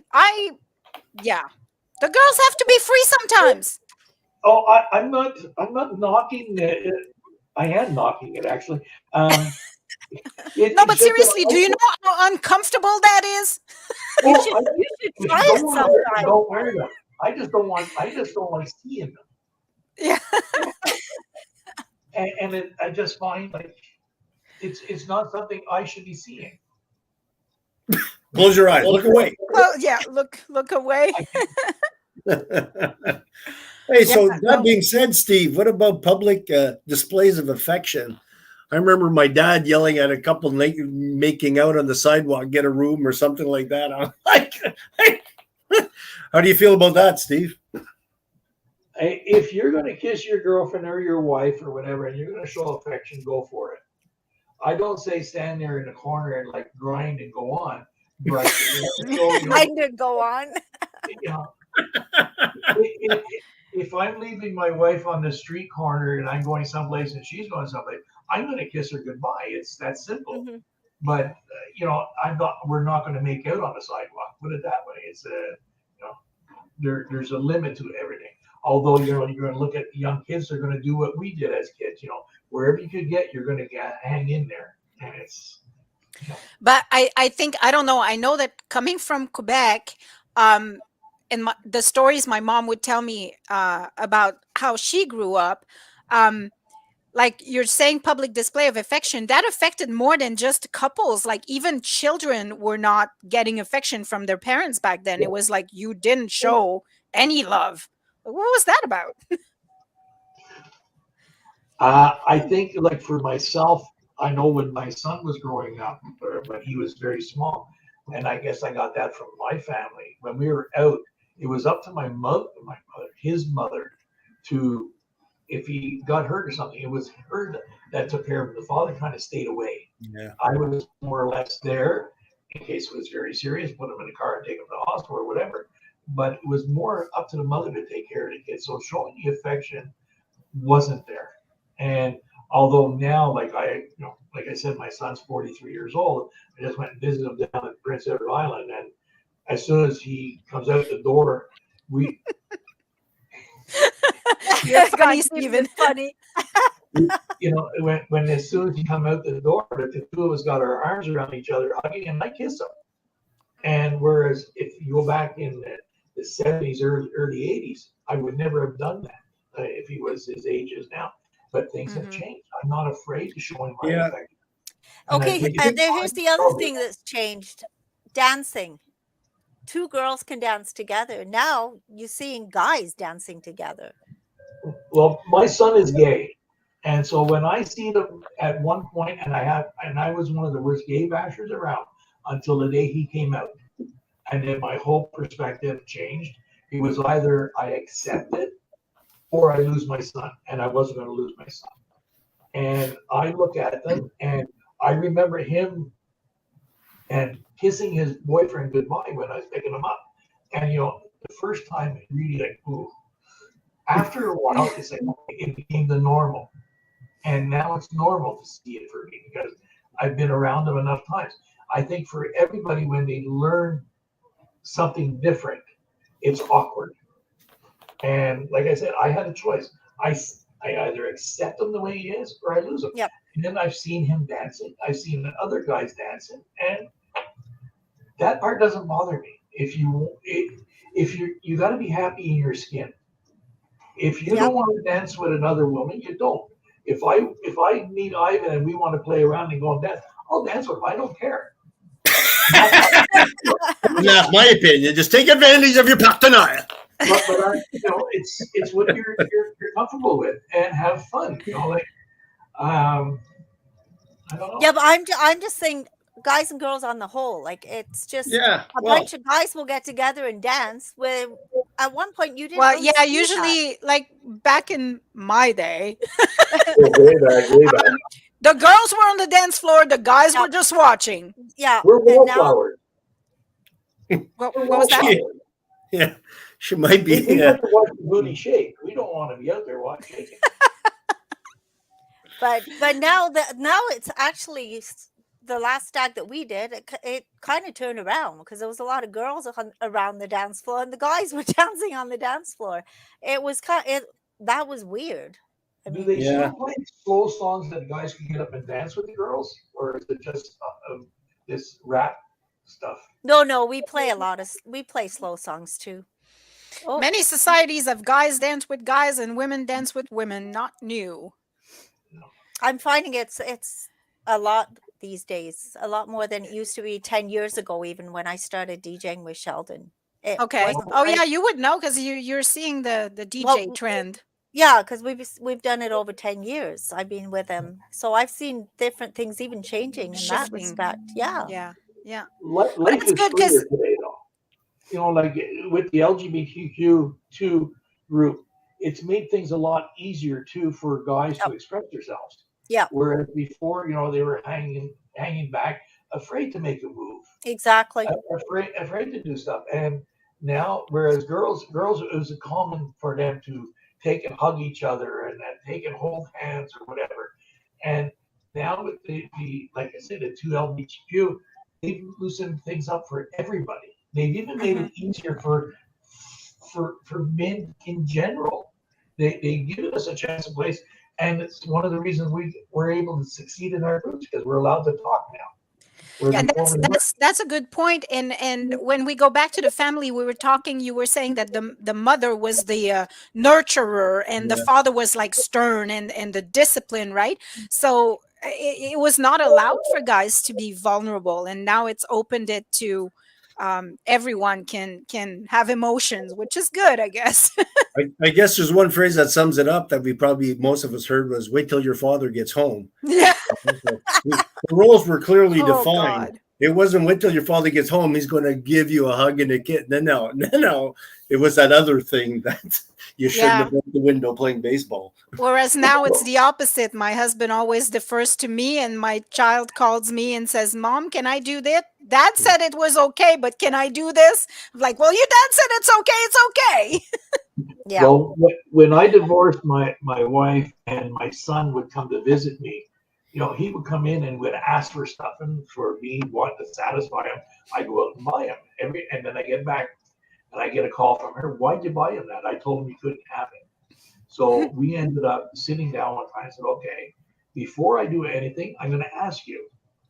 The girls have to be free sometimes. Oh, I'm not knocking it. I am knocking it, actually. No, but seriously, do you know how uncomfortable that is? You should try it sometime. Don't wear them. I just don't like seeing them. Yeah. and I just find like it's not something I should be seeing. Close your eyes. Look away. Well, yeah. Look away. Hey, so that being said, Steve, what about public displays of affection? I remember my dad yelling at a couple making out on the sidewalk, get a room or something like that. I'm like, hey, how do you feel about that, Steve? If you're going to kiss your girlfriend or your wife or whatever, and you're going to show affection, go for it. I don't say stand there in the corner and like grind and go on, but so, I did go on. you know, if I'm leaving my wife on the street corner and I'm going someplace and she's going someplace, I'm going to kiss her goodbye. It's that simple. Mm-hmm. But we're not going to make out on the sidewalk. Put it that way. It's there's a limit to everything. Although you're going to look at young kids, they're going to do what we did as kids. Wherever you could get, you're going to hang in there, and it's. But I think, I don't know. I know that coming from Quebec, and the stories my mom would tell me about how she grew up, like you're saying, public display of affection, that affected more than just couples. Like even children were not getting affection from their parents back then. It was like you didn't show any love. What was that about? I think, like for myself, I know when my son was growing up, or when he was very small, and I guess I got that from my family. When we were out, it was up to his mother, to, if he got hurt or something, it was her that took care of him. The father kind of stayed away. Yeah. I was more or less there in case it was very serious, put him in the car and take him to the hospital or whatever. But it was more up to the mother to take care of the kid. So showing the affection wasn't there. And although now, like I said, my son's 43 years old. I just went and visited him down at Prince Edward Island, and as soon as he comes out the door, we. You're funny, Stephen. Funny. When as soon as he come out the door, the two of us got our arms around each other, hugging, and I kiss him. And whereas if you go back in the 70s, early 80s, I would never have done that if he was his age as now. But things have changed. I'm not afraid to show him my affection. Okay, here's the other thing that's changed: dancing. Two girls can dance together. Now you're seeing guys dancing together. Well, my son is gay, and so when I see them at one point, and I was one of the worst gay bashers around until the day he came out, and then my whole perspective changed. It was either I accept it or I lose my son, and I wasn't going to lose my son. And I look at them, and I remember him and kissing his boyfriend goodbye when I was picking him up. And the first time, really like, ooh. After a while, it's like it became the normal, and now it's normal to see it for me because I've been around them enough times. I think for everybody, when they learn something different, it's awkward. And like I said, I had a choice. I either accept him the way he is or I lose him. Yep. And then I've seen him dancing. I've seen other guys dancing, and that part doesn't bother me. If you got to be happy in your skin. If you don't want to dance with another woman, you don't. If I meet Ivan and we want to play around and go and dance, I'll dance with him. I don't care. That's my opinion. Just take advantage of your partner. But it's what you're comfortable with and have fun. I don't know. Yeah, but I'm just saying, guys and girls on the whole, like it's just a bunch of guys will get together and dance. Where at one point you didn't. Well, really yeah, see usually that. like back in my day, Way back. the girls were on the dance floor, the guys were just watching. Yeah, We're and now wallflowers. What was that? Yeah, she might be. We want to watch the booty shake. We don't want to be out there watching shaking. but now it's actually the last stag that we did. It kind of turned around because there was a lot of girls around the dance floor and the guys were dancing on the dance floor. It was that was weird. Do they still play slow songs that guys can get up and dance with the girls, or is it just this rap stuff? No, we play slow songs too. Oh, Many societies of guys dance with guys and women dance with women. Not new. I'm finding it's a lot these days, a lot more than it used to be 10 years ago, even when I started DJing with Sheldon. It Okay. wasn't Oh like- yeah, you would know because you're seeing the DJ trend. Yeah, because we've done it over 10 years. I've been with him, so I've seen different things even changing in that Shifting. respect. Yeah. Yeah. Life it's is good freer 'cause- today, though. Like with the LGBTQ2 group, it's made things a lot easier too for guys to express themselves. Yeah, Whereas before, they were hanging back, afraid to make a move, exactly. afraid to do stuff. And now, whereas girls, it was common for them to take and hug each other and take and hold hands or whatever. And now with the like I said, the two LGBTQ, they've loosened things up for everybody. They've even made Mhm. it easier for men in general. They give us a chance to place, and it's one of the reasons we're able to succeed in our groups because we're allowed to talk now. Where Yeah. And before that's we weren't. that's a good point. And when we go back to the family, we were talking. You were saying that the mother was the nurturer, and the Yeah. father was like stern and the discipline, right? So it was not allowed for guys to be vulnerable, and now it's opened it to everyone can have emotions, which is good, I guess. I guess there's one phrase that sums it up that we probably most of us heard was "Wait till your father gets home." Yeah. So the roles were clearly Oh defined. God. It wasn't wait till your father gets home, he's going to give you a hug and a kiss. No. It was that other thing that you shouldn't Yeah. have broke the window playing baseball. Whereas now it's the opposite. My husband always defers to me, and my child calls me and says, "Mom, can I do that? Dad said it was okay, but can I do this?" I'm like, "Well, your dad said it's okay. It's okay." Yeah. Well, when I divorced my wife and my son would come to visit me, he would come in and would ask for stuff, and for me wanting to satisfy him, I go out and buy him and then I get back and I get a call from her. Why'd you buy him that? I told him you couldn't have it. So we ended up sitting down one time and said, okay, before I do anything, I'm going to ask you.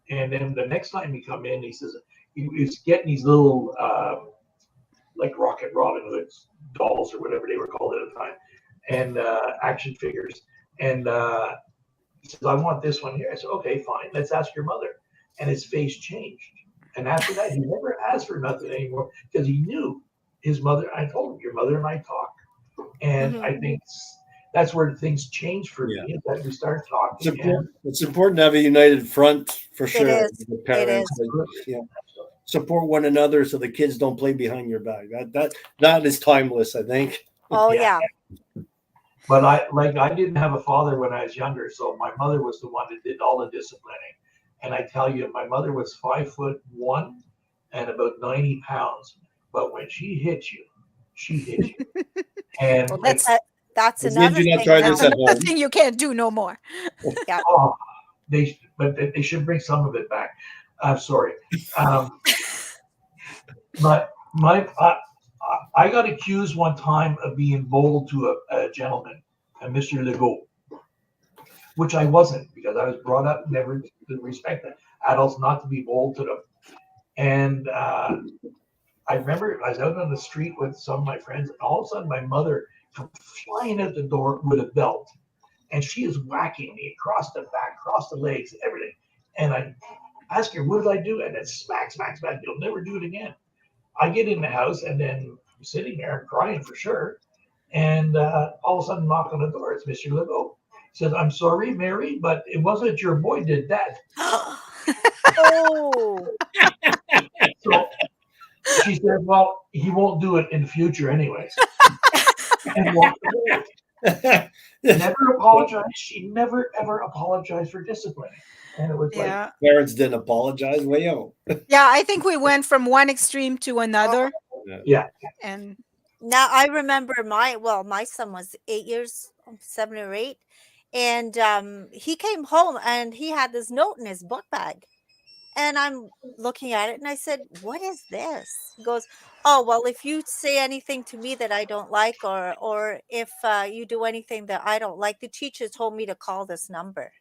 And then the next time he come in, he says he's getting these little like Rocket Robin Hood's dolls or whatever they were called at the time, and action figures. And he says, I want this one here. I said, okay, fine. Let's ask your mother. And his face changed. And after that, he never asked for nothing anymore because he knew his mother. I told him, your mother and I talk. And Mhm. I think that's where things changed for Yeah. me, is that we started talking. And It's important to have a united front for It sure. is. The It parents, is. you know, support one another so the kids don't play behind your back. That is timeless, I think. Oh yeah. yeah. But I didn't have a father when I was younger, so my mother was the one that did all the disciplining. And I tell you, my mother was 5'1" and about 90 pounds. But when she hit you, she hit you. And Well, like, That's As long as another you not thing try now. this that's at another home. thing you can't do no more. oh, they should bring some of it back. I'm sorry. But I got accused one time of being bold to a gentleman, a Mr. Legault, which I wasn't because I was brought up never to respect adults, not to be bold to them. And I remember I was out on the street with some of my friends, and all of a sudden my mother comes flying out the door with a belt, and she is whacking me across the back, across the legs, everything. And I ask her, what did I do? And then smack, smack, smack. You'll never do it again. I get in the house and then I'm sitting there crying for sure. And all of a sudden, knock on the door. It's Mr. Legault. He says, I'm sorry, Mary, but it wasn't your boy did that. Oh. So she said, well, he won't do it in the future anyways. And walked away. Never apologized. She never, ever apologized for disciplining. And it was like, Yeah. Parents didn't apologize. Way out. Yeah, I think we went from one extreme to another. yeah. And Now I remember my son was 8 years, 7 or 8, and he came home and he had this note in his book bag, and I'm looking at it and I said, "What is this?" He goes, "Oh well, if you say anything to me that I don't like, or if you do anything that I don't like, the teacher told me to call this number."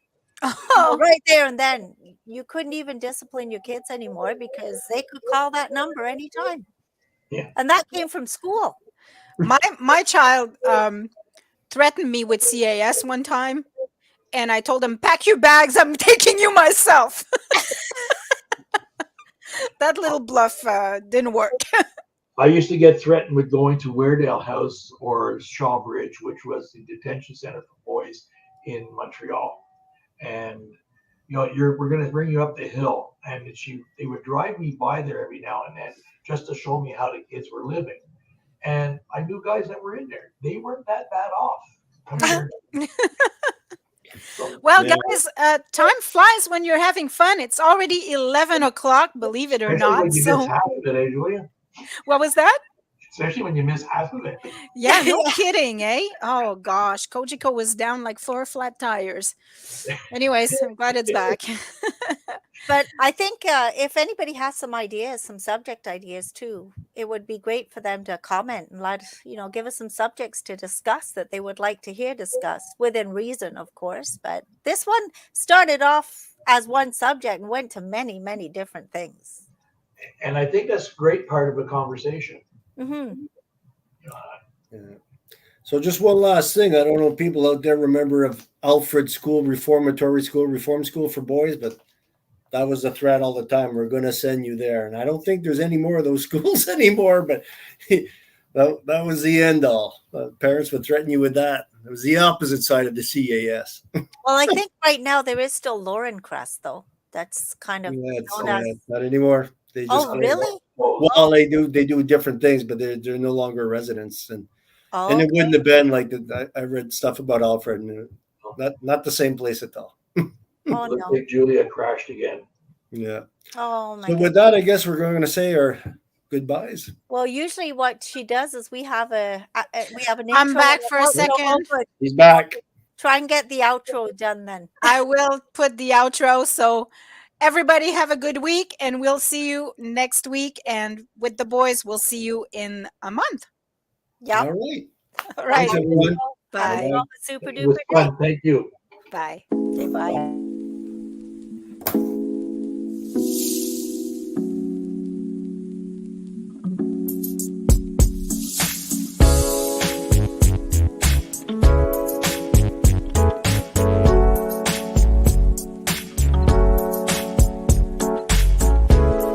Well, oh, right there and then, you couldn't even discipline your kids anymore because they could call that number anytime, Yeah. and that came from school. my child threatened me with CAS one time, and I told him, "Pack your bags. I'm taking you myself." That little bluff didn't work. I used to get threatened with going to Weardale House or Shawbridge, which was the detention center for boys in Montreal. And we're going to bring you up the hill, and they would drive me by there every now and then just to show me how the kids were living. And I knew guys that were in there; they weren't that bad off compared. So, Well, Yeah. guys, time flies when you're having fun. It's already 11 o'clock, believe it or especially not. when you miss So, half of it, Julia? what was that? Especially when you miss half of it. Yeah, no Yeah. kidding, eh? Oh gosh, Kojiko was down like 4 flat tires. Anyways, I'm glad it's back. But I think if anybody has some ideas, some subject ideas too, it would be great for them to comment and give us some subjects to discuss that they would like to hear discussed within reason, of course. But this one started off as one subject and went to many, many different things. And I think that's a great part of a conversation. Hmm. Yeah. So just one last thing. I don't know if people out there remember of Alfred School, Reform School for Boys, but that was a threat all the time. We're going to send you there. And I don't think there's any more of those schools anymore, but that was the end all. Parents would threaten you with that. It was the opposite side of the CAS. Well, I think right now there is still Lauren Crest, though. That's kind of known as. Not anymore. They just Oh, really? well, they do different things, but they're no longer residents, and Oh, it wouldn't have been like that. I read stuff about Alfred, and not the same place at all. oh Looks no. like Julia crashed again. Yeah. Oh my So with goodness. that, I guess we're going to say our goodbyes. Well, usually what she does is we have an I'm intro back and for a outro. second. But He's back. try and get the outro done then. I will put the outro. So, everybody have a good week, and we'll see you next week. And with the boys, we'll see you in a month. Yeah. All right. All right. Thanks, everyone. Have Bye. yourself a super It was duper day. fun. Thank you. Bye. Okay, bye.